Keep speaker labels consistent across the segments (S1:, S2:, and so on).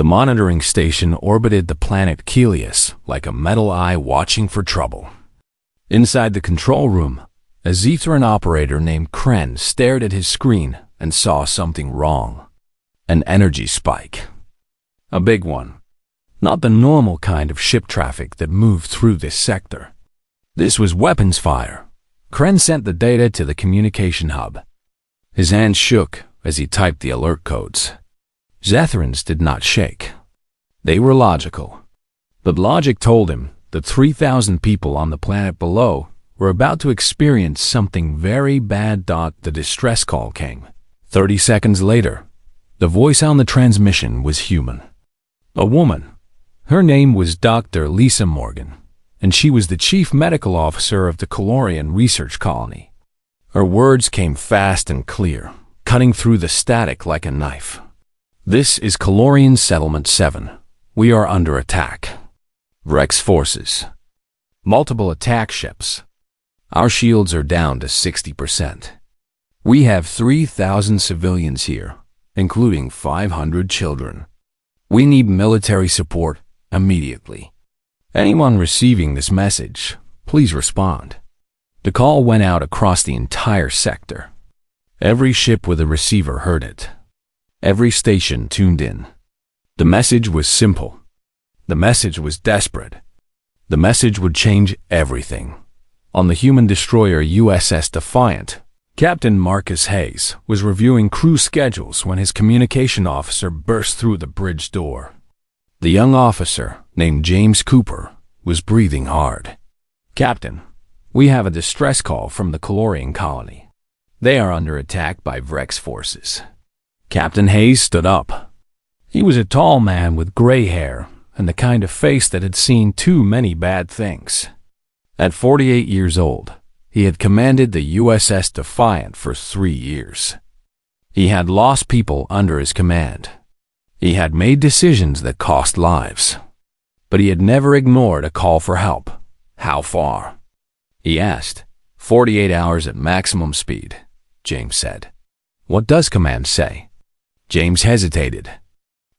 S1: The monitoring station orbited the planet Helios like a metal eye watching for trouble. Inside the control room, a Zethran operator named Kren stared at his screen and saw something wrong. An energy spike. A big one. Not the normal kind of ship traffic that moved through this sector. This was weapons fire. Kren sent the data to the communication hub. His hands shook as he typed the alert codes. Zethrans did not shake. They were logical. But logic told him that 3,000 people on the planet below were about to experience something very bad. The distress call came. 30 seconds later, the voice on the transmission was human. A woman. Her name was Dr. Lisa Morgan, and she was the chief medical officer of the Calorian research colony. Her words came fast and clear, cutting through the static like a knife. This is Calorian Settlement 7. We are under attack. Vrex forces. Multiple attack ships. Our shields are down to 60%. We have 3,000 civilians here, including 500 children. We need military support immediately. Anyone receiving this message, please respond. The call went out across the entire sector. Every ship with a receiver heard it. Every station tuned in. The message was simple. The message was desperate. The message would change everything. On the human destroyer USS Defiant, Captain Marcus Hayes was reviewing crew schedules when his communication officer burst through the bridge door. The young officer, named James Cooper, was breathing hard. "Captain, we have a distress call from the Calorian colony. They are under attack by Vrex forces." Captain Hayes stood up. He was a tall man with gray hair and the kind of face that had seen too many bad things. At 48 years old, he had commanded the USS Defiant for 3 years. He had lost people under his command. He had made decisions that cost lives. But he had never ignored a call for help. How far? He asked. 48 hours at maximum speed, James said. What does command say? James hesitated.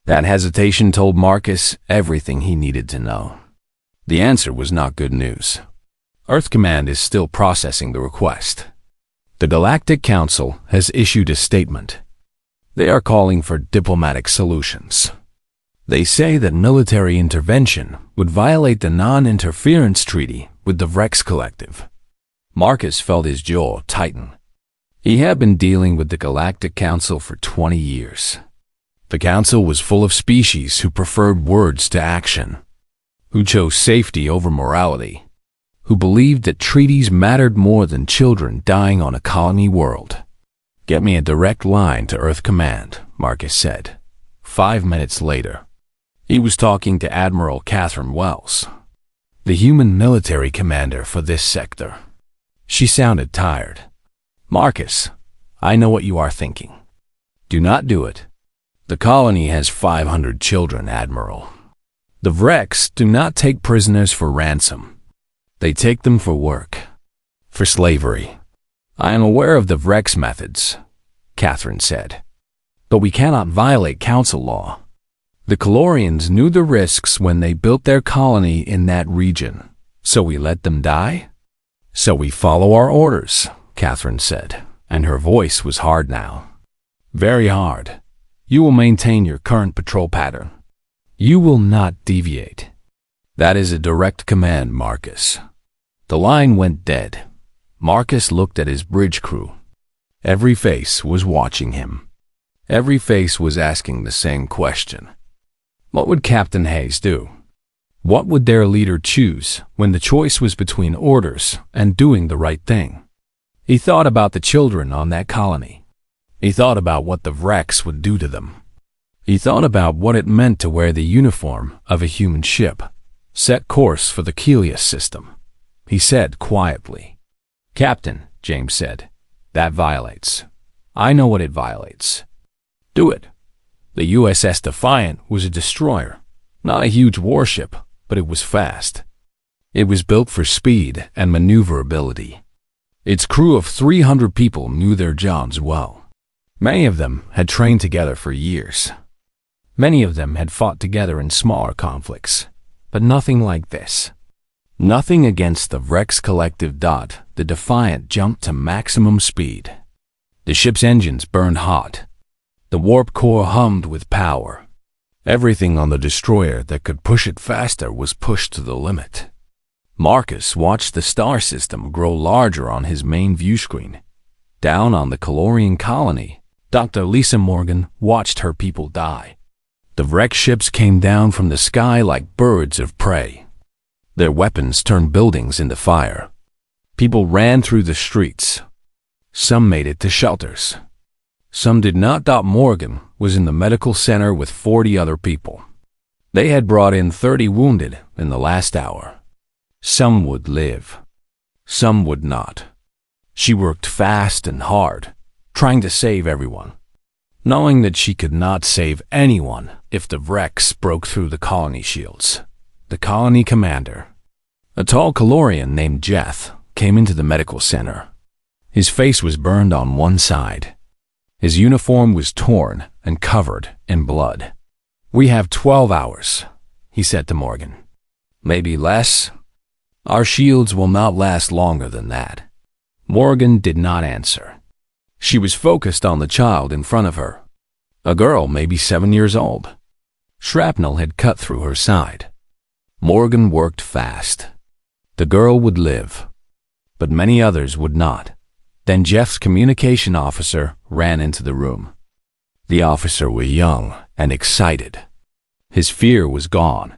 S1: That hesitation told Marcus everything he needed to know. The answer was not good news. Earth Command is still processing the request. The Galactic Council has issued a statement. They are calling for diplomatic solutions. They say that military intervention would violate the non-interference treaty with the Vrex Collective. Marcus felt his jaw tighten. He had been dealing with the Galactic Council for 20 years. The Council was full of species who preferred words to action, who chose safety over morality, who believed that treaties mattered more than children dying on a colony world. Get me a direct line to Earth Command, Marcus said. 5 minutes later, he was talking to Admiral Catherine Wells, the human military commander for this sector. She sounded tired. Marcus, I know what you are thinking. Do not do it. The colony has 500 children, Admiral. The Vrex do not take prisoners for ransom. They take them for work, for slavery. I am aware of the Vrex methods, Catherine said. But we cannot violate council law. The Calorians knew the risks when they built their colony in that region, so we let them die? So we follow our orders, Catherine said, and her voice was hard now. Very hard. You will maintain your current patrol pattern. You will not deviate. That is a direct command, Marcus. The line went dead. Marcus looked at his bridge crew. Every face was watching him. Every face was asking the same question. What would Captain Hayes do? What would their leader choose when the choice was between orders and doing the right thing? He thought about the children on that colony. He thought about what the Vrex would do to them. He thought about what it meant to wear the uniform of a human ship, set course for the Helios system. He said quietly, Captain, James said, that violates. I know what it violates. Do it. The USS Defiant was a destroyer, not a huge warship, but it was fast. It was built for speed and maneuverability. Its crew of 300 people knew their jobs well. Many of them had trained together for years. Many of them had fought together in smaller conflicts, but nothing like this. Nothing against the Wreck's collective. The Defiant jumped to maximum speed. The ship's engines burned hot. The warp core hummed with power. Everything on the destroyer that could push it faster was pushed to the limit. Marcus watched the star system grow larger on his main view screen. Down on the Calorian colony, Dr. Lisa Morgan watched her people die. The wrecked ships came down from the sky like birds of prey. Their weapons turned buildings into fire. People ran through the streets. Some made it to shelters. Some did not. Morgan was in the medical center with 40 other people. They had brought in 30 wounded in the last hour. Some would live. Some would not. She worked fast and hard, trying to save everyone, knowing that she could not save anyone if the wrecks broke through the colony shields. The colony commander, a tall Calorian named Jeff, came into the medical center. His face was burned on one side. His uniform was torn and covered in blood. "We have 12 hours, he said to Morgan. "Maybe less. Our shields will not last longer than that." Morgan did not answer. She was focused on the child in front of her, a girl maybe 7 years old. Shrapnel had cut through her side. Morgan worked fast. The girl would live, but many others would not. Then Jeff's communication officer ran into the room. The officer was young and excited. His fear was gone.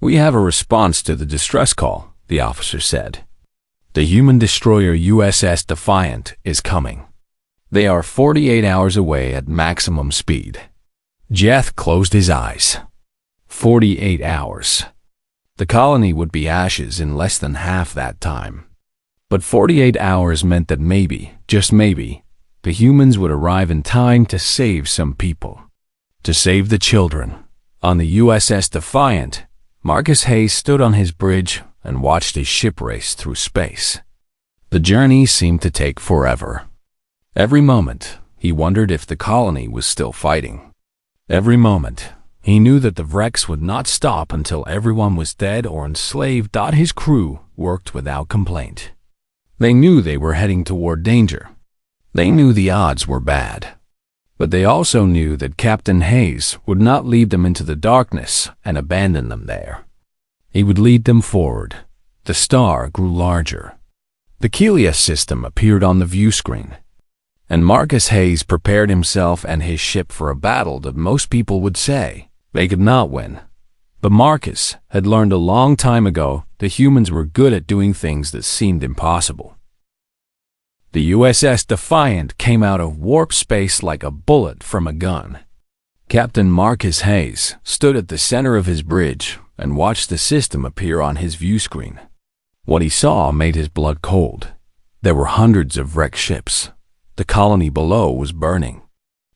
S1: "We have a response to the distress call," the officer said. "The human destroyer USS Defiant is coming. They are 48 hours away at maximum speed." Jeff closed his eyes. 48 hours. The colony would be ashes in less than half that time. But 48 hours meant that maybe, just maybe, the humans would arrive in time to save some people. To save the children. On the USS Defiant, Marcus Hayes stood on his bridge and watched his ship race through space. The journey seemed to take forever. Every moment, he wondered if the colony was still fighting. Every moment, he knew that the wrecks would not stop until everyone was dead or enslaved. His crew worked without complaint. They knew they were heading toward danger. They knew the odds were bad. But they also knew that Captain Hayes would not lead them into the darkness and abandon them there. He would lead them forward. The star grew larger. The Kelius system appeared on the view screen. And Marcus Hayes prepared himself and his ship for a battle that most people would say they could not win. But Marcus had learned a long time ago that humans were good at doing things that seemed impossible. The USS Defiant came out of warp space like a bullet from a gun. Captain Marcus Hayes stood at the center of his bridge and watched the system appear on his view screen. What he saw made his blood cold. There were hundreds of wrecked ships. The colony below was burning.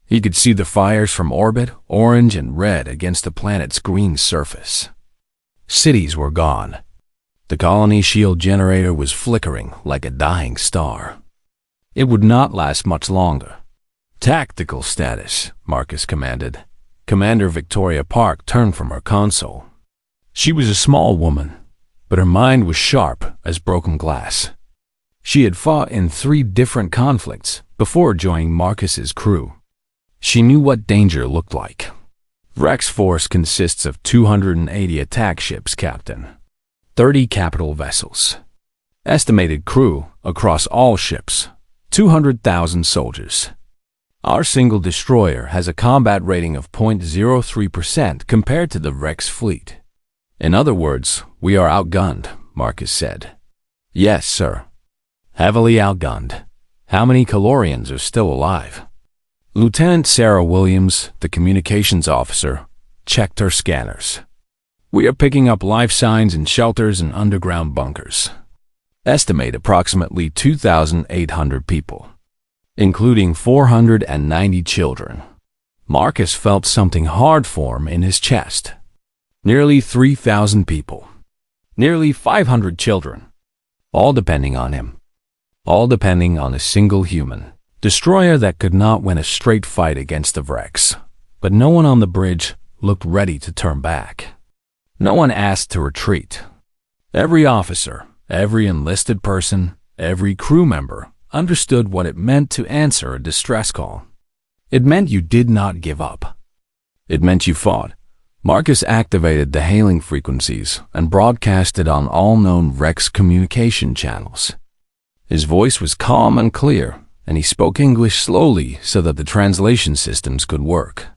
S1: He could see the fires from orbit, orange and red against the planet's green surface. Cities were gone. The colony shield generator was flickering like a dying star. It would not last much longer. "Tactical status," Marcus commanded. Commander Victoria Park turned from her console. She was a small woman, but her mind was sharp as broken glass. She had fought in 3 different conflicts before joining Marcus's crew. She knew what danger looked like. Wreck's force consists of 280 attack ships, Captain. 30 capital vessels. Estimated crew across all ships, 200,000 soldiers. Our single destroyer has a combat rating of 0.03% compared to the Wreck's fleet. "In other words, we are outgunned," Marcus said. "Yes, sir. Heavily outgunned. How many Calorians are still alive?" Lieutenant Sarah Williams, the communications officer, checked her scanners. "We are picking up life signs in shelters and underground bunkers. Estimate approximately 2,800 people, including 490 children." Marcus felt something hard form in his chest. Nearly 3,000 people. Nearly 500 children. All depending on him. All depending on a single human. Destroyer that could not win a straight fight against the wrecks. But no one on the bridge looked ready to turn back. No one asked to retreat. Every officer, every enlisted person, every crew member understood what it meant to answer a distress call. It meant you did not give up. It meant you fought. Marcus activated the hailing frequencies and broadcasted on all known Rex communication channels. His voice was calm and clear, and he spoke English slowly so that the translation systems could work.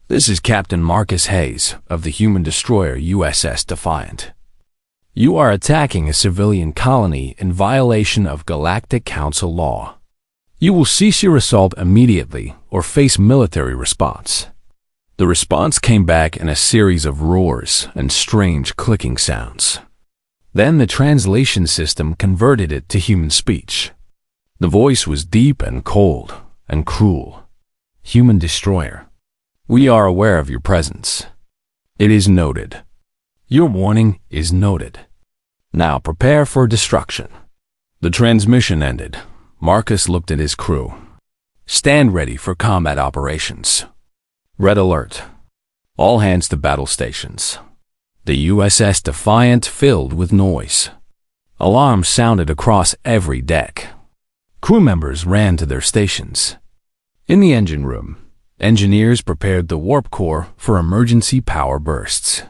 S1: "This is Captain Marcus Hayes of the human destroyer USS Defiant. You are attacking a civilian colony in violation of Galactic Council law. You will cease your assault immediately or face military response." The response came back in a series of roars and strange clicking sounds. Then the translation system converted it to human speech. The voice was deep and cold and cruel. "Human destroyer, we are aware of your presence. It is noted. Your warning is noted. Now prepare for destruction." The transmission ended. Marcus looked at his crew. "Stand ready for combat operations. Red alert. All hands to battle stations." The USS Defiant filled with noise. Alarms sounded across every deck. Crew members ran to their stations. In the engine room, engineers prepared the warp core for emergency power bursts.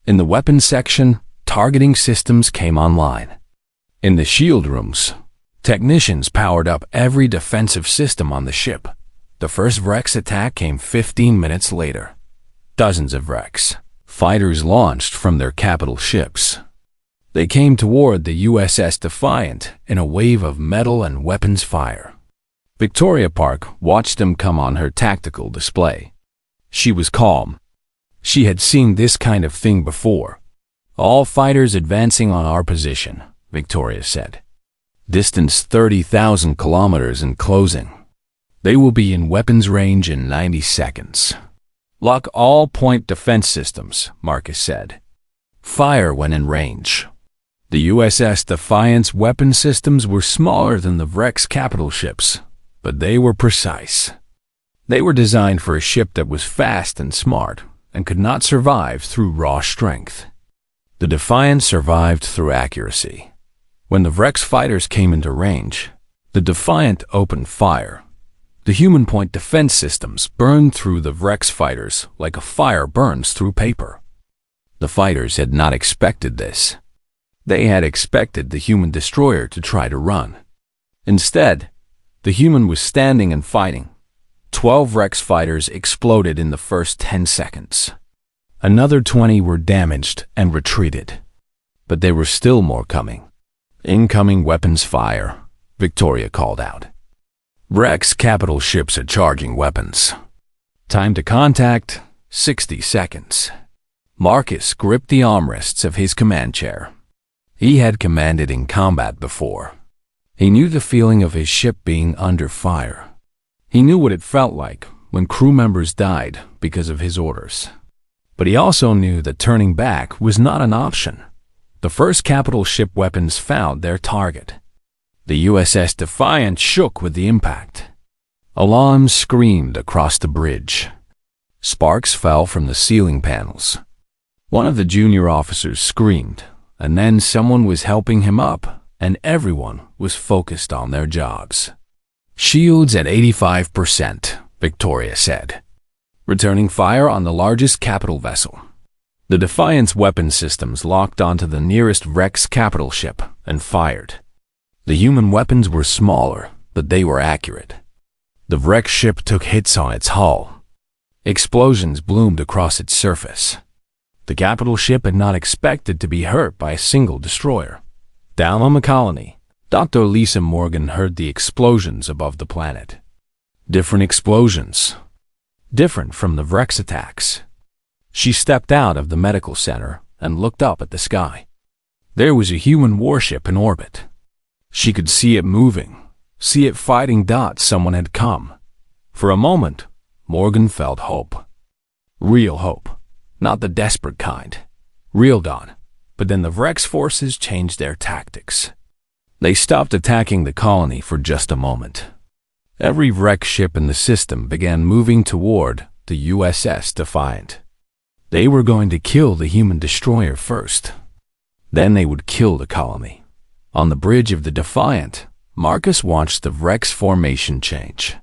S1: In the weapons section, targeting systems came online. In the shield rooms, technicians powered up every defensive system on the ship. The first Rex attack came 15 minutes later. Dozens of Rex fighters launched from their capital ships. They came toward the USS Defiant in a wave of metal and weapons fire. Victoria Park watched them come on her tactical display. She was calm. She had seen this kind of thing before. "All fighters advancing on our position," Victoria said. "Distance 30,000 kilometers and closing. They will be in weapons range in 90 seconds. Lock all point defense systems," Marcus said. "Fire when in range." The USS Defiant's weapon systems were smaller than the Rex capital ships, but they were precise. They were designed for a ship that was fast and smart and could not survive through raw strength. The Defiant survived through accuracy. When the Rex fighters came into range, the Defiant opened fire. The human point defense systems burned through the Rex fighters like a fire burns through paper. The fighters had not expected this. They had expected the human destroyer to try to run. Instead, the human was standing and fighting. 12 Rex fighters exploded in the first 10 seconds. Another 20 were damaged and retreated. But there were still more coming. "Incoming weapons fire," Victoria called out. "Rex capital ships are charging weapons. Time to contact, 60 seconds. Marcus gripped the armrests of his command chair. He had commanded in combat before. He knew the feeling of his ship being under fire. He knew what it felt like when crew members died because of his orders. But he also knew that turning back was not an option. The first capital ship weapons found their target. The USS Defiant shook with the impact. Alarms screamed across the bridge. Sparks fell from the ceiling panels. One of the junior officers screamed, and then someone was helping him up, and everyone was focused on their jobs. "Shields at 85%, Victoria said, returning fire on the largest capital vessel. The Defiant's weapon systems locked onto the nearest Rex capital ship and fired. The human weapons were smaller, but they were accurate. The Rex ship took hits on its hull. Explosions bloomed across its surface. The capital ship had not expected to be hurt by a single destroyer. Down on the colony, Dr. Lisa Morgan heard the explosions above the planet. Different explosions. Different from the Rex attacks. She stepped out of the medical center and looked up at the sky. There was a human warship in orbit. She could see it moving, see it fighting dots someone had come. For a moment, Morgan felt hope. Real hope, not the desperate kind. Real dawn. But then the Rex forces changed their tactics. They stopped attacking the colony for just a moment. Every Rex ship in the system began moving toward the USS Defiant. They were going to kill the human destroyer first. Then they would kill the colony. On the bridge of the Defiant, Marcus watched the Vrex formation change.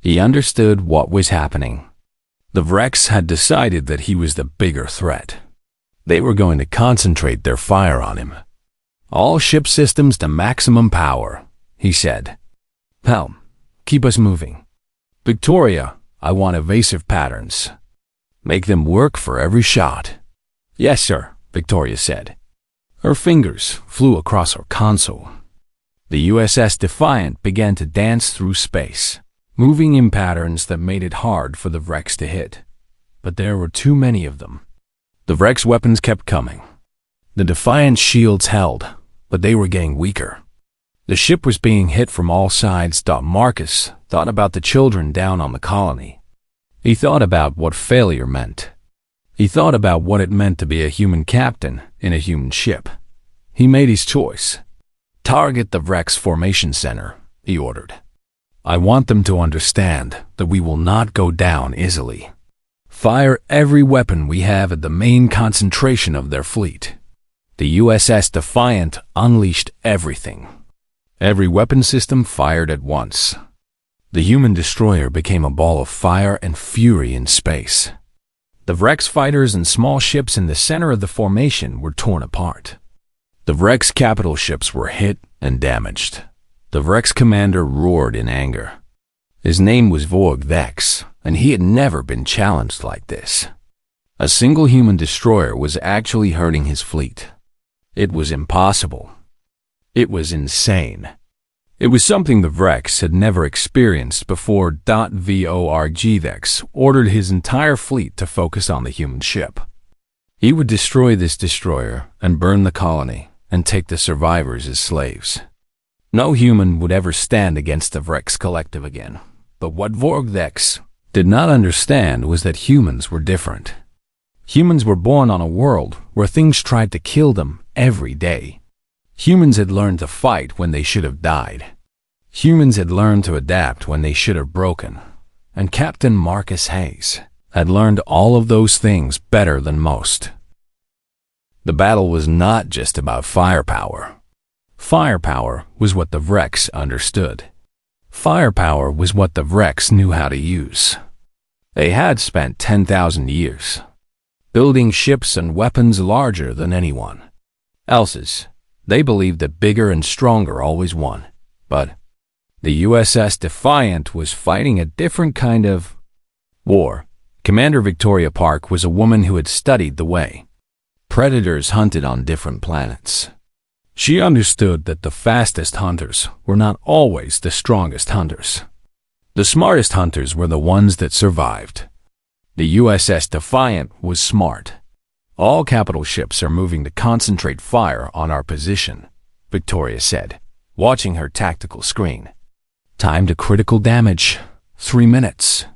S1: He understood what was happening. The Vrex had decided that he was the bigger threat. They were going to concentrate their fire on him. "All ship systems to maximum power," he said. "Helm, keep us moving. Victoria, I want evasive patterns. Make them work for every shot." "Yes, sir," Victoria said. Her fingers flew across her console. The USS Defiant began to dance through space, moving in patterns that made it hard for the Vrex to hit. But there were too many of them. The Vrex weapons kept coming. The Defiant's shields held, but they were getting weaker. The ship was being hit from all sides. Marcus thought about the children down on the colony. He thought about what failure meant. He thought about what it meant to be a human captain in a human ship. He made his choice. "Target the Vrex Formation Center," he ordered. "I want them to understand that we will not go down easily. Fire every weapon we have at the main concentration of their fleet." The USS Defiant unleashed everything. Every weapon system fired at once. The human destroyer became a ball of fire and fury in space. The Vrex fighters and small ships in the center of the formation were torn apart. The Vrex capital ships were hit and damaged. The Vrex commander roared in anger. His name was Vorg Vex, and he had never been challenged like this. A single human destroyer was actually hurting his fleet. It was impossible. It was insane. It was something the Vrex had never experienced before. Vorg Vex ordered his entire fleet to focus on the human ship. He would destroy this destroyer and burn the colony and take the survivors as slaves. No human would ever stand against the Vrex collective again. But what Vorg Vex did not understand was that humans were different. Humans were born on a world where things tried to kill them every day. Humans had learned to fight when they should have died. Humans had learned to adapt when they should have broken. And Captain Marcus Hayes had learned all of those things better than most. The battle was not just about firepower. Firepower was what the Vrex understood. Firepower was what the Vrex knew how to use. They had spent 10,000 years building ships and weapons larger than anyone else's. They believed that bigger and stronger always won. But the USS Defiant was fighting a different kind of war. Commander Victoria Park was a woman who had studied the way predators hunted on different planets. She understood that the fastest hunters were not always the strongest hunters. The smartest hunters were the ones that survived. The USS Defiant was smart. "All capital ships are moving to concentrate fire on our position," Victoria said, watching her tactical screen. "Time to critical damage. 3 minutes.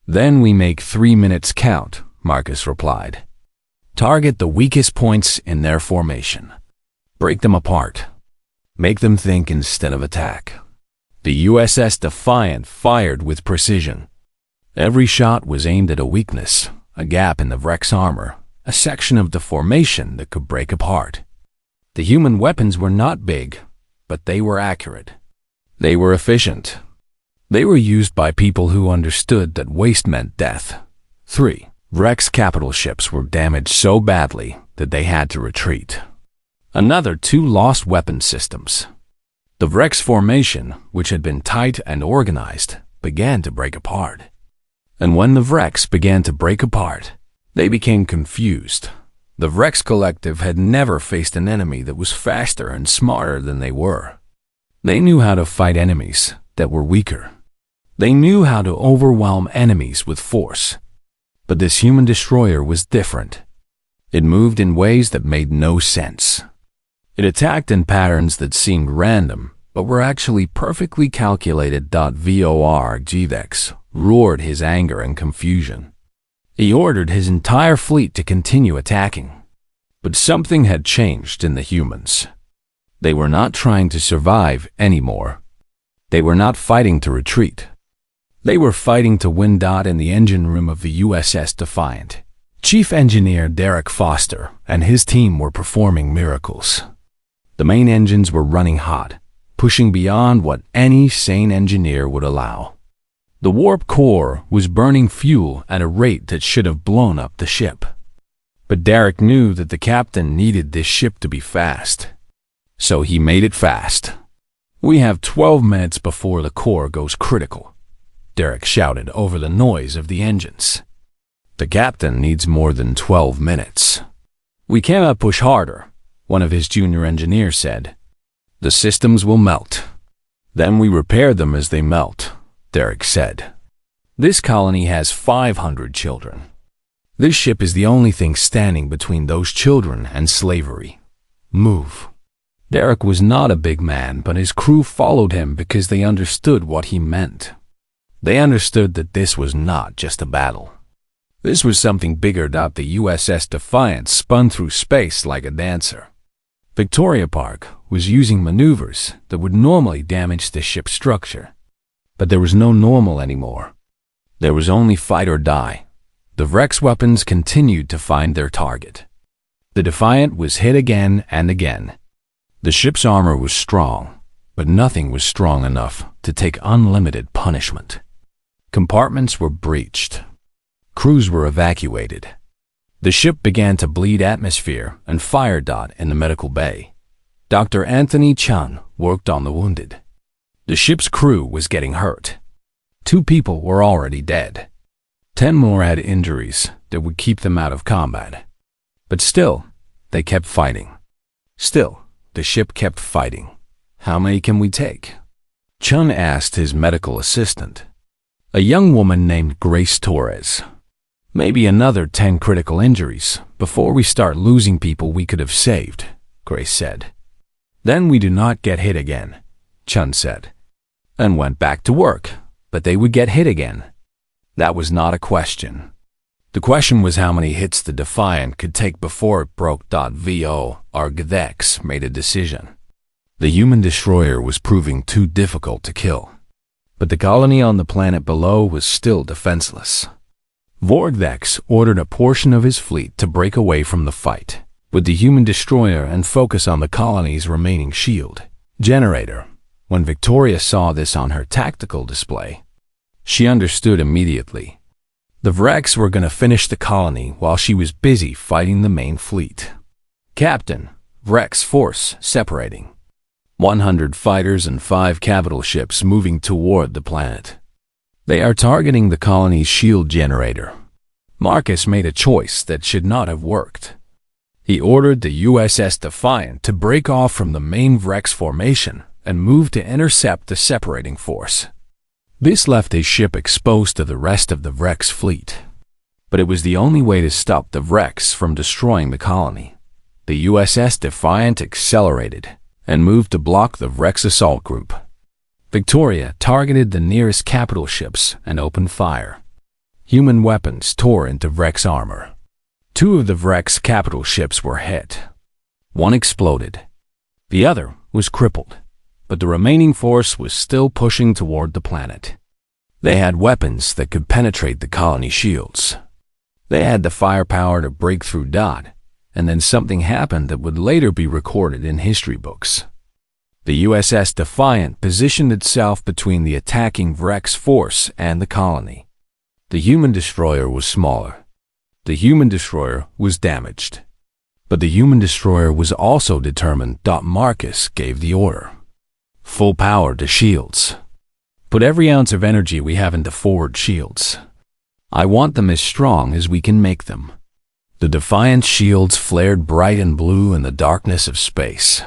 S1: "Then we make 3 minutes count," Marcus replied. "Target the weakest points in their formation. Break them apart. Make them think instead of attack." The USS Defiant fired with precision. Every shot was aimed at a weakness, a gap in the Vrex armor, a section of the formation that could break apart. The human weapons were not big, but they were accurate. They were efficient. They were used by people who understood that waste meant death. 3. Vrex capital ships were damaged so badly that they had to retreat. Another 2 lost weapon systems. The Vrex formation, which had been tight and organized, began to break apart. And when the Vrex began to break apart, they became confused. The Vrex collective had never faced an enemy that was faster and smarter than they were. They knew how to fight enemies that were weaker. They knew how to overwhelm enemies with force. But this human destroyer was different. It moved in ways that made no sense. It attacked in patterns that seemed random, but were actually perfectly calculated. Vorg Vex roared his anger and confusion. He ordered his entire fleet to continue attacking. But something had changed in the humans. They were not trying to survive anymore. They were not fighting to retreat. They were fighting to win. In the engine room of the USS Defiant, Chief Engineer Derek Foster and his team were performing miracles. The main engines were running hot, pushing beyond what any sane engineer would allow. The warp core was burning fuel at a rate that should have blown up the ship. But Derek knew that the captain needed this ship to be fast. So he made it fast. "We have 12 minutes before the core goes critical," Derek shouted over the noise of the engines. "The captain needs more than 12 minutes. We cannot push harder," one of his junior engineers said. "The systems will melt. Then we repair them as they melt," Derek said. "This colony has 500 children. This ship is the only thing standing between those children and slavery. Move." Derek was not a big man, but his crew followed him because they understood what he meant. They understood that this was not just a battle. This was something bigger. The USS Defiant spun through space like a dancer. Victoria Park was using maneuvers that would normally damage the ship's structure. But there was no normal anymore. There was only fight or die. The Vrex weapons continued to find their target. The Defiant was hit again and again. The ship's armor was strong, but nothing was strong enough to take unlimited punishment. Compartments were breached. Crews were evacuated. The ship began to bleed atmosphere and fire. In the medical bay, Dr. Anthony Chun worked on the wounded. The ship's crew was getting hurt. 2 people were already dead. 10 more had injuries that would keep them out of combat. But still, they kept fighting. Still, the ship kept fighting. "How many can we take?" Chun asked his medical assistant, a young woman named Grace Torres. "Maybe another 10 critical injuries before we start losing people we could have saved," Grace said. "Then we do not get hit again," Chun said, and went back to work, but they would get hit again. That was not a question. The question was how many hits the Defiant could take before it broke. Vo Argdex made a decision. The human destroyer was proving too difficult to kill. But the colony on the planet below was still defenseless. Vorgdex ordered a portion of his fleet to break away from the fight with the human destroyer and focus on the colony's remaining shield generator. When Victoria saw this on her tactical display, she understood immediately. The Vrex were going to finish the colony while she was busy fighting the main fleet. "Captain, Vrex force separating. 100 fighters and 5 capital ships moving toward the planet. They are targeting the colony's shield generator." Marcus made a choice that should not have worked. He ordered the USS Defiant to break off from the main Vrex formation and move to intercept the separating force. This left his ship exposed to the rest of the Vrex fleet. But it was the only way to stop the Vrex from destroying the colony. The USS Defiant accelerated and moved to block the Vrex assault group. Victoria targeted the nearest capital ships and opened fire. Human weapons tore into Vrex armor. 2 of the Vrex capital ships were hit. 1 exploded. The other was crippled, but the remaining force was still pushing toward the planet. They had weapons that could penetrate the colony shields. They had the firepower to break through. And then something happened that would later be recorded in history books. The USS Defiant positioned itself between the attacking Vrex force and the colony. The human destroyer was smaller. The human destroyer was damaged. But the human destroyer was also determined. Marcus gave the order. "Full power to shields. Put every ounce of energy we have into forward shields. I want them as strong as we can make them." The Defiant shields flared bright and blue in the darkness of space.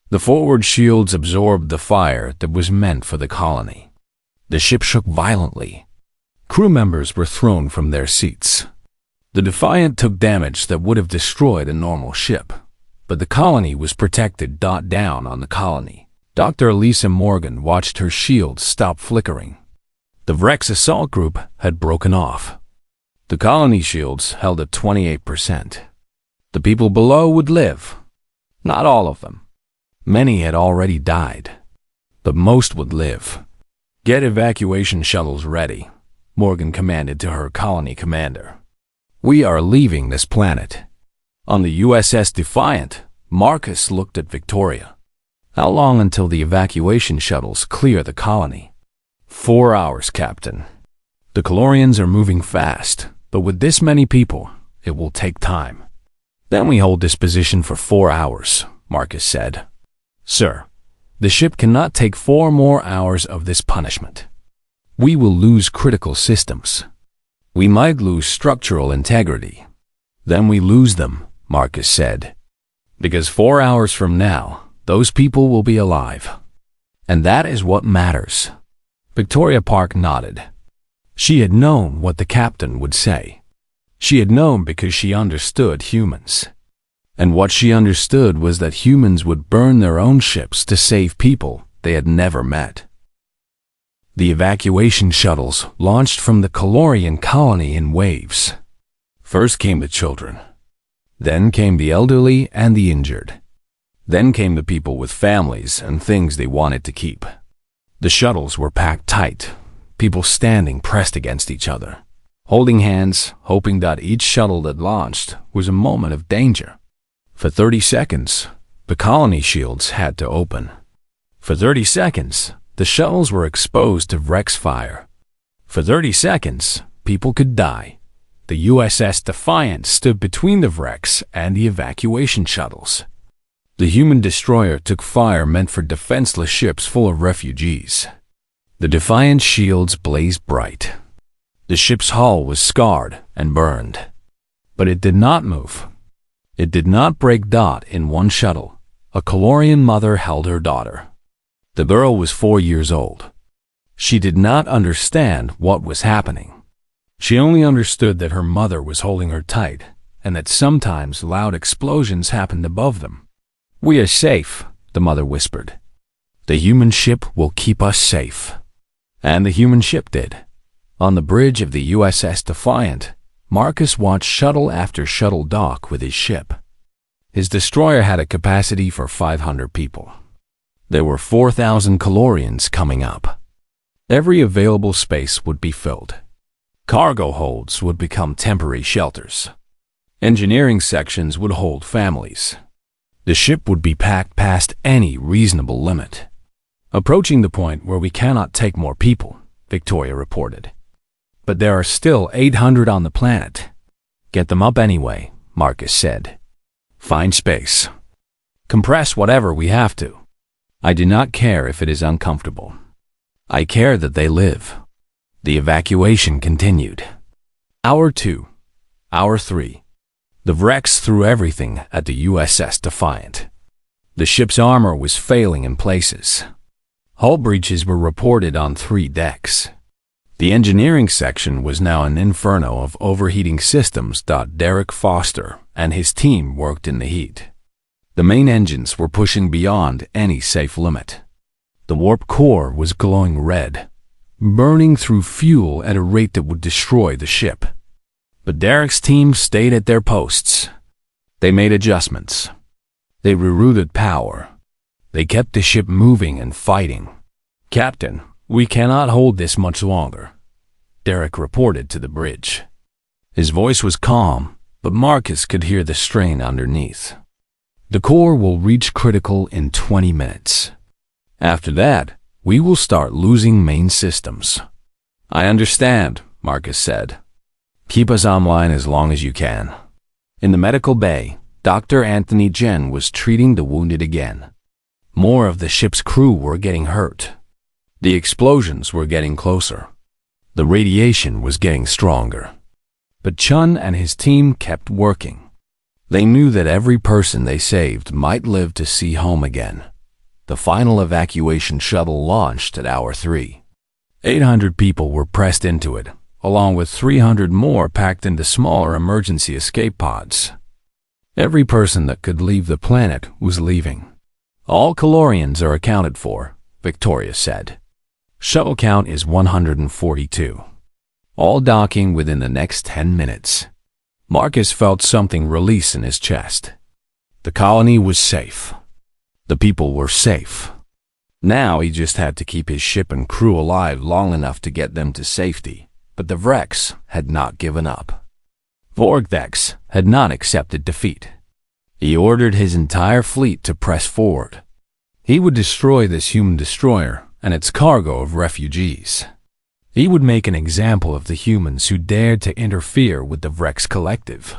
S1: The forward shields absorbed the fire that was meant for the colony. The ship shook violently. Crew members were thrown from their seats. The Defiant took damage that would have destroyed a normal ship, but the colony was protected. Down on the colony, Dr. Elisa Morgan watched her shields stop flickering. The Vrex assault group had broken off. The colony shields held at 28%. The people below would live. Not all of them. Many had already died, but most would live. "Get evacuation shuttles ready," Morgan commanded to her colony commander. We are leaving this planet." On the USS Defiant, Marcus looked at Victoria. "How long until the evacuation shuttles clear the colony?" 4 hours, Captain. The Calorians are moving fast, but with this many people, it will take time. Then we hold this position for 4 hours, Marcus said. Sir, the ship cannot take 4 more hours of this punishment. We will lose critical systems. We might lose structural integrity. Then we lose them, Marcus said. Because 4 hours from now, those people will be alive. And that is what matters. Victoria Park nodded. She had known what the captain would say. She had known because she understood humans. And what she understood was that humans would burn their own ships to save people they had never met. The evacuation shuttles launched from the Calorian colony in waves. First came the children. Then came the elderly and the injured. Then came the people with families and things they wanted to keep. The shuttles were packed tight, people standing pressed against each other, holding hands, hoping that each shuttle that launched was a moment of danger. For 30 seconds, the colony shields had to open. For 30 seconds, the shuttles were exposed to Rex fire. For 30 seconds, people could die. The USS Defiant stood between the wrecks and the evacuation shuttles. The human destroyer took fire meant for defenseless ships full of refugees. The Defiant shields blazed bright. The ship's hull was scarred and burned. But it did not move. It did not break. In one shuttle, a Calorian mother held her daughter. The girl was 4 years old. She did not understand what was happening. She only understood that her mother was holding her tight and that sometimes loud explosions happened above them. "We are safe," the mother whispered. "The human ship will keep us safe." And the human ship did. On the bridge of the USS Defiant, Marcus watched shuttle after shuttle dock with his ship. His destroyer had a capacity for 500 people. There were 4,000 Calorians coming up. Every available space would be filled. Cargo holds would become temporary shelters. Engineering sections would hold families. The ship would be packed past any reasonable limit. "Approaching the point where we cannot take more people," Victoria reported. "But there are still 800 on the planet." "Get them up anyway," Marcus said. "Find space. Compress whatever we have to. I do not care if it is uncomfortable. I care that they live." The evacuation continued. Hour 2. Hour 3. The wrecks threw everything at the USS Defiant. The ship's armor was failing in places. Hull breaches were reported on 3 decks. The engineering section was now an inferno of overheating systems. Derek Foster and his team worked in the heat. The main engines were pushing beyond any safe limit. The warp core was glowing red, burning through fuel at a rate that would destroy the ship. But Derek's team stayed at their posts. They made adjustments. They rerouted power. They kept the ship moving and fighting. "Captain, we cannot hold this much longer," Derek reported to the bridge. His voice was calm, but Marcus could hear the strain underneath. "The core will reach critical in 20 minutes. After that, we will start losing main systems." "I understand," Marcus said. "Keep us online as long as you can." In the medical bay, Dr. Anthony Jen was treating the wounded again. More of the ship's crew were getting hurt. The explosions were getting closer. The radiation was getting stronger. But Chun and his team kept working. They knew that every person they saved might live to see home again. The final evacuation shuttle launched at hour 3. 800 people were pressed into it, along with 300 more packed into smaller emergency escape pods. Every person that could leave the planet was leaving. "All Calorians are accounted for," Victoria said. "Shuttle count is 142. All docking within the next 10 minutes. Marcus felt something release in his chest. The colony was safe. The people were safe. Now he just had to keep his ship and crew alive long enough to get them to safety. But the wrecks had not given up. Vortex had not accepted defeat. He ordered his entire fleet to press forward. He would destroy this human destroyer and its cargo of refugees. He would make an example of the humans who dared to interfere with the Vrex collective.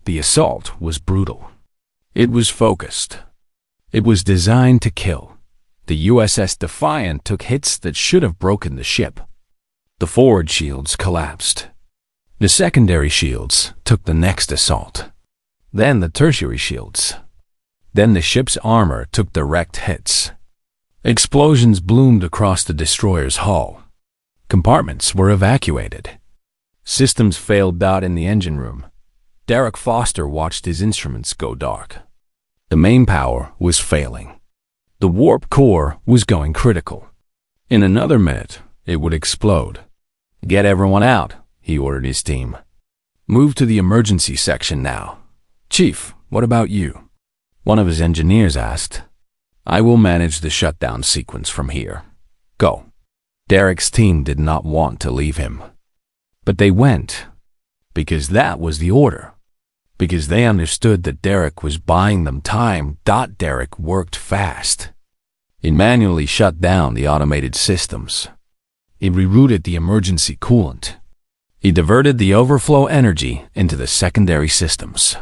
S1: The assault was brutal. It was focused. It was designed to kill. The USS Defiant took hits that should have broken the ship. The forward shields collapsed. The secondary shields took the next assault. Then the tertiary shields. Then the ship's armor took direct hits. Explosions bloomed across the destroyer's hull. Compartments were evacuated. Systems failed out in the engine room. Derek Foster watched his instruments go dark. The main power was failing. The warp core was going critical. In another minute, it would explode. "Get everyone out," he ordered his team. "Move to the emergency section now." "Chief, what about you?" one of his engineers asked. "I will manage the shutdown sequence from here. Go." Derek's team did not want to leave him. But they went, because that was the order. Because they understood that Derek was buying them time. Derek worked fast. He manually shut down the automated systems. He rerouted the emergency coolant. He diverted the overflow energy into the secondary systems.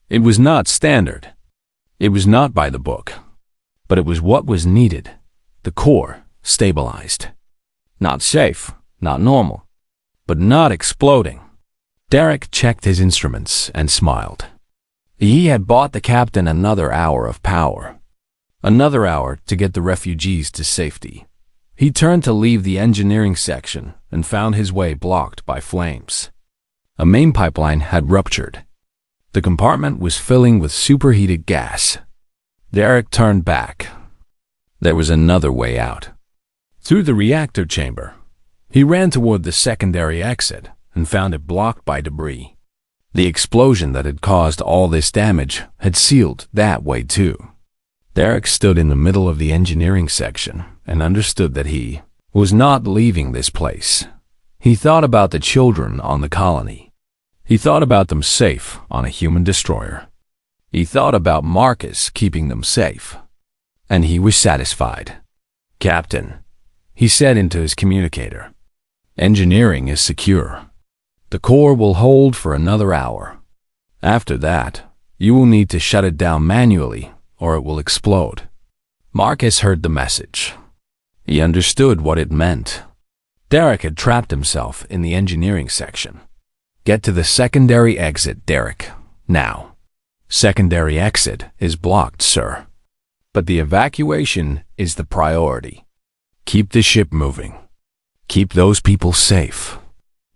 S1: It was not standard. It was not by the book. But it was what was needed. The core stabilized. Not safe, not normal, but not exploding. Derek checked his instruments and smiled. He had bought the captain another hour of power. Another hour to get the refugees to safety. He turned to leave the engineering section and found his way blocked by flames. A main pipeline had ruptured. The compartment was filling with superheated gas. Derek turned back. There was another way out. Through the reactor chamber. He ran toward the secondary exit and found it blocked by debris. The explosion that had caused all this damage had sealed that way too. Derek stood in the middle of the engineering section and understood that he was not leaving this place. He thought about the children on the colony. He thought about them safe on a human destroyer. He thought about Marcus keeping them safe. And he was satisfied. "Captain," he said into his communicator, "engineering is secure. The core will hold for another hour. After that, you will need to shut it down manually or it will explode." Marcus heard the message. He understood what it meant. Derek had trapped himself in the engineering section. "Get to the secondary exit, Derek, now." "Secondary exit is blocked, sir. But the evacuation is the priority. Keep the ship moving. Keep those people safe."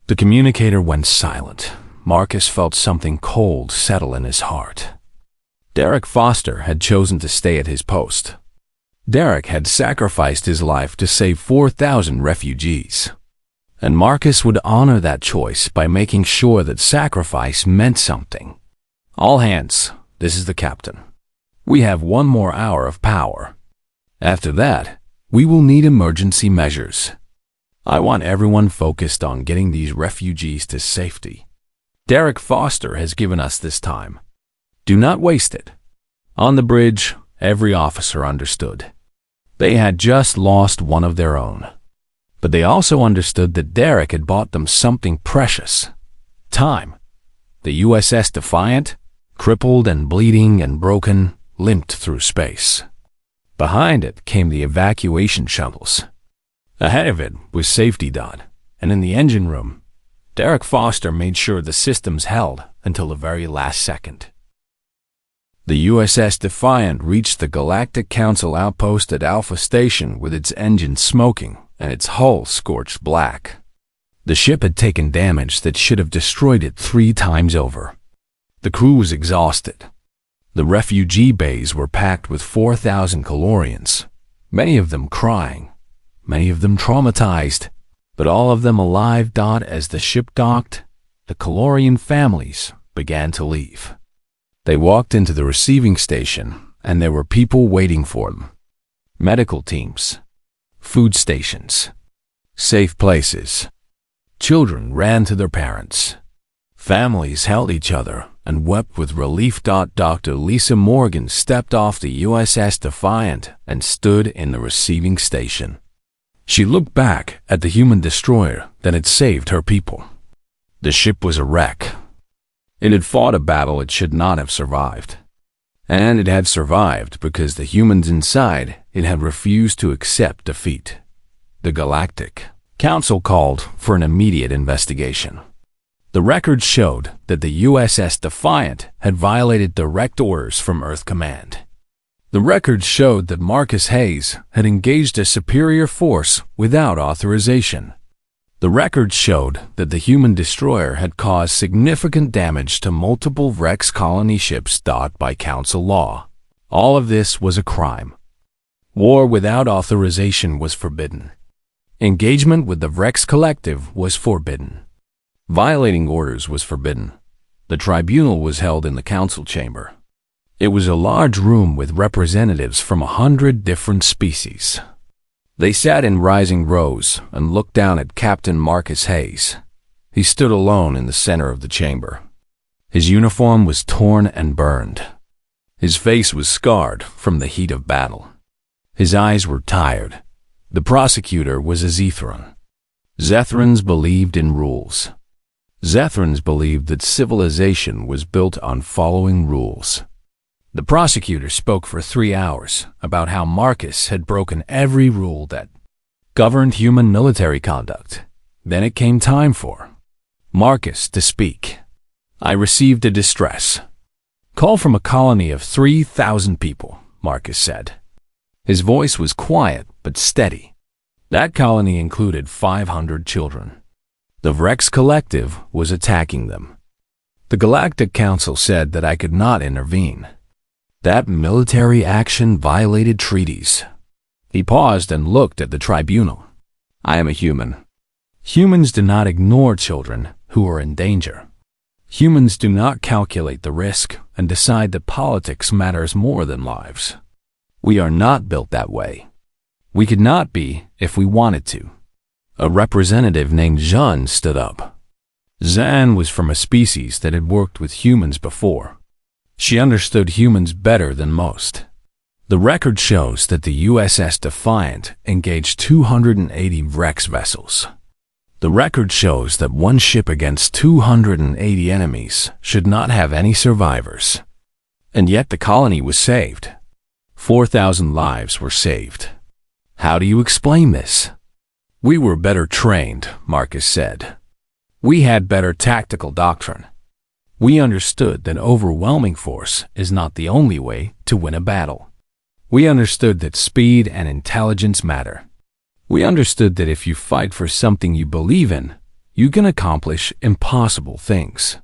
S1: The communicator went silent. Marcus felt something cold settle in his heart. Derek Foster had chosen to stay at his post. Derek had sacrificed his life to save 4,000 refugees. And Marcus would honor that choice by making sure that sacrifice meant something. "All hands, this is the captain. We have one more hour of power. After that, we will need emergency measures. I want everyone focused on getting these refugees to safety. Derek Foster has given us this time. Do not waste it." On the bridge, every officer understood. They had just lost one of their own. But they also understood that Derek had bought them something precious. Time. The USS Defiant, crippled and bleeding and broken, limped through space. Behind it came the evacuation shuttles. Ahead of it was safety dot, and in the engine room, Derek Foster made sure the systems held until the very last second. The USS Defiant reached the Galactic Council outpost at Alpha Station with its engines smoking and its hull scorched black. The ship had taken damage that should have destroyed it 3 times over. The crew was exhausted. The refugee bays were packed with 4,000 Calorians, many of them crying, many of them traumatized, but all of them alive. As the ship docked, the Calorian families began to leave. They walked into the receiving station, and there were people waiting for them. Medical teams, food stations, safe places. Children ran to their parents. Families held each other and wept with relief. Dr. Lisa Morgan stepped off the USS Defiant and stood in the receiving station. She looked back at the human destroyer that had saved her people. The ship was a wreck. It had fought a battle it should not have survived. And it had survived because the humans inside it had refused to accept defeat. The Galactic Council called for an immediate investigation. The records showed that the USS Defiant had violated direct orders from Earth Command. The records showed that Marcus Hayes had engaged a superior force without authorization. The records showed that the human destroyer had caused significant damage to multiple Rex colony ships. By Council law, all of this was a crime. War without authorization was forbidden. Engagement with the Rex Collective was forbidden. Violating orders was forbidden. The tribunal was held in the council chamber. It was a large room with representatives from 100 different species. They sat in rising rows and looked down at Captain Marcus Hayes. He stood alone in the center of the chamber. His uniform was torn and burned. His face was scarred from the heat of battle. His eyes were tired. The prosecutor was a Zethran. Zethrans believed in rules. Zethrans believed that civilization was built on following rules. The prosecutor spoke for 3 hours about how Marcus had broken every rule that governed human military conduct. Then it came time for Marcus to speak. I received a distress call from a colony of 3,000 people, Marcus said. His voice was quiet but steady. That colony included 500 children. The Rex Collective was attacking them. The Galactic Council said that I could not intervene. That military action violated treaties. He paused and looked at the tribunal. I am a human. Humans do not ignore children who are in danger. Humans do not calculate the risk and decide that politics matters more than lives. We are not built that way. We could not be if we wanted to. A representative named Jean stood up. Zan was from a species that had worked with humans before. She understood humans better than most. The record shows that the USS Defiant engaged 280 Rex vessels. The record shows that one ship against 280 enemies should not have any survivors. And yet the colony was saved. 4,000 lives were saved. How do you explain this? We were better trained, Marcus said. We had better tactical doctrine. We understood that overwhelming force is not the only way to win a battle. We understood that speed and intelligence matter. We understood that if you fight for something you believe in, you can accomplish impossible things.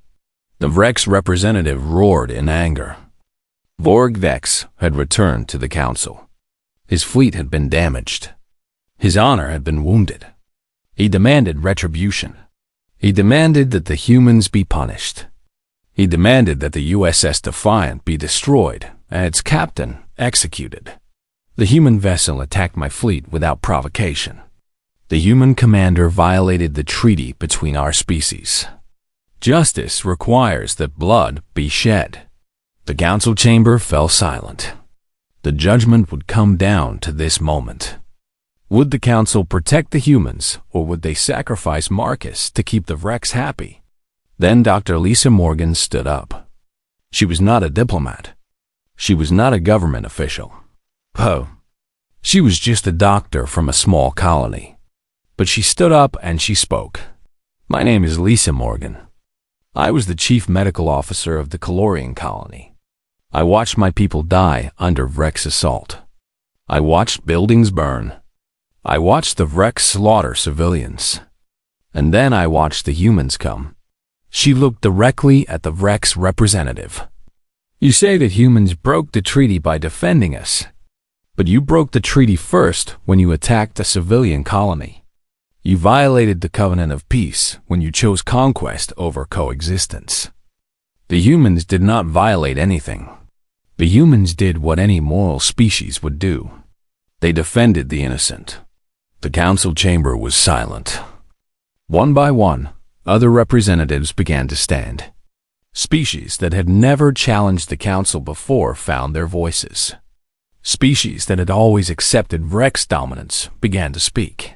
S1: The Rex representative roared in anger. Vorg Vex had returned to the council. His fleet had been damaged. His honor had been wounded. He demanded retribution. He demanded that the humans be punished. He demanded that the USS Defiant be destroyed and its captain executed. The human vessel attacked my fleet without provocation. The human commander violated the treaty between our species. Justice requires that blood be shed. The council chamber fell silent. The judgment would come down to this moment. Would the council protect the humans, or would they sacrifice Marcus to keep the Rex happy? Then Dr. Lisa Morgan stood up. She was not a diplomat. She was not a government official. She was just a doctor from a small colony. But she stood up and she spoke. My name is Lisa Morgan. I was the chief medical officer of the Calorian colony. I watched my people die under Rex assault. I watched buildings burn. I watched the Rex slaughter civilians. And then I watched the humans come. She looked directly at the Rex representative. You say that humans broke the treaty by defending us. But you broke the treaty first when you attacked a civilian colony. You violated the covenant of peace when you chose conquest over coexistence. The humans did not violate anything. The humans did what any moral species would do. They defended the innocent. The council chamber was silent. One by one, Other representatives began to stand. Species that had never challenged the council before found their voices. Species that had always accepted Rex dominance began to speak.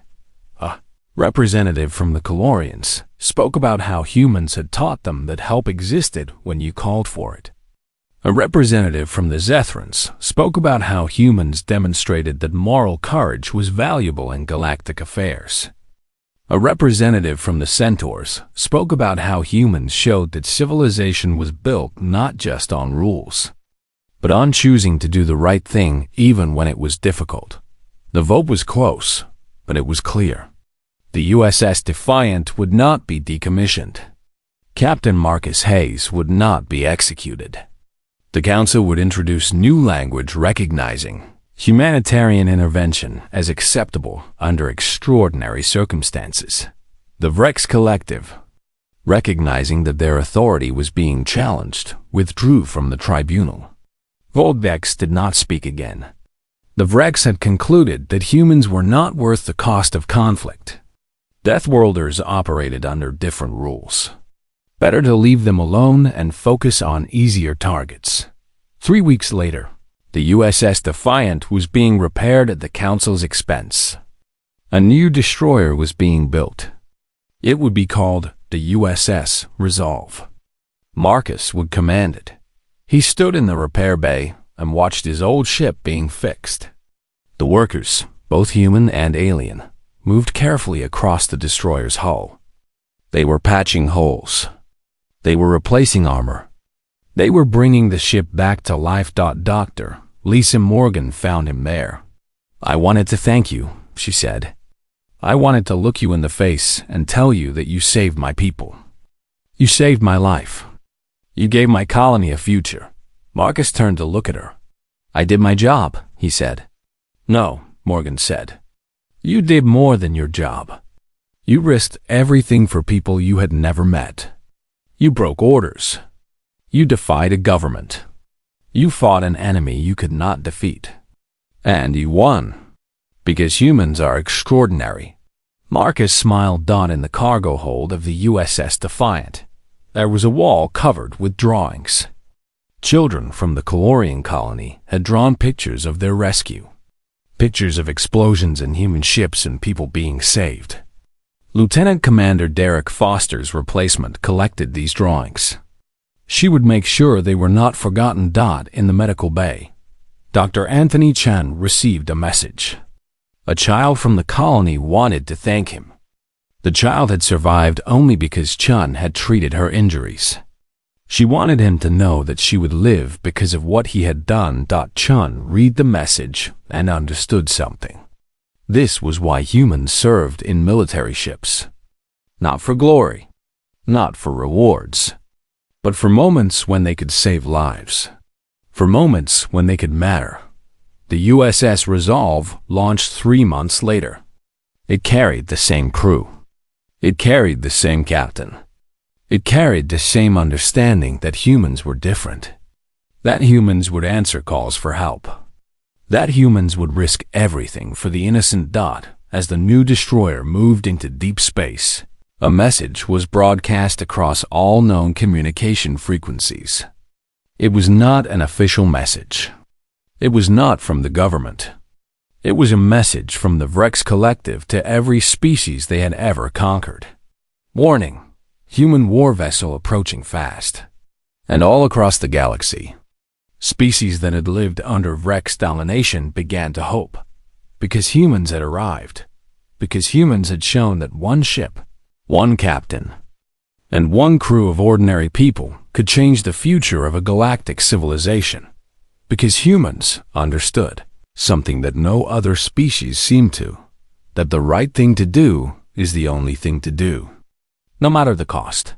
S1: A representative from the Calorians spoke about how humans had taught them that help existed when you called for it. A representative from the Zethrans spoke about how humans demonstrated that moral courage was valuable in galactic affairs. A representative from the Centaurs spoke about how humans showed that civilization was built not just on rules, but on choosing to do the right thing even when it was difficult. The vote was close, but it was clear. The USS Defiant would not be decommissioned. Captain Marcus Hayes would not be executed. The Council would introduce new language recognizing humanitarian intervention as acceptable under extraordinary circumstances. The Vrex Collective, recognizing that their authority was being challenged, withdrew from the tribunal. Voldex did not speak again. The Vrex had concluded that humans were not worth the cost of conflict. Deathworlders operated under different rules. Better to leave them alone and focus on easier targets. 3 weeks later, the USS Defiant was being repaired at the Council's expense. A new destroyer was being built. It would be called the USS Resolve. Marcus would command it. He stood in the repair bay and watched his old ship being fixed. The workers, both human and alien, moved carefully across the destroyer's hull. They were patching holes. They were replacing armor. They were bringing the ship back to life. Dr. Lisa Morgan found him there. "I wanted to thank you," she said. "I wanted to look you in the face and tell you that you saved my people. You saved my life. You gave my colony a future." Marcus turned to look at her. "I did my job," he said. "No," Morgan said. "You did more than your job. You risked everything for people you had never met. You broke orders. You defied a government. You fought an enemy you could not defeat. And you won. Because humans are extraordinary." Marcus smiled. In the cargo hold of the USS Defiant, there was a wall covered with drawings. Children from the Calorian colony had drawn pictures of their rescue. Pictures of explosions in human ships and people being saved. Lieutenant Commander Derek Foster's replacement collected these drawings. She would make sure they were not forgotten. In the medical bay, Dr. Anthony Chan received a message. A child from the colony wanted to thank him. The child had survived only because Chun had treated her injuries. She wanted him to know that she would live because of what he had done. Chun read the message and understood something. This was why humans served in military ships. Not for glory, not for rewards, but for moments when they could save lives. For moments when they could matter. The USS Resolve launched 3 months later. It carried the same crew. It carried the same captain. It carried the same understanding that humans were different. That humans would answer calls for help. That humans would risk everything for the innocent. As the new destroyer moved into deep space, a message was broadcast across all known communication frequencies. It was not an official message. It was not from the government. It was a message from the Vrex Collective to every species they had ever conquered. Warning: human war vessel approaching fast. And all across the galaxy, species that had lived under Vrex domination began to hope. Because humans had arrived. Because humans had shown that one ship, one captain, and one crew of ordinary people could change the future of a galactic civilization. Because humans understood something that no other species seemed to, that the right thing to do is the only thing to do, no matter the cost.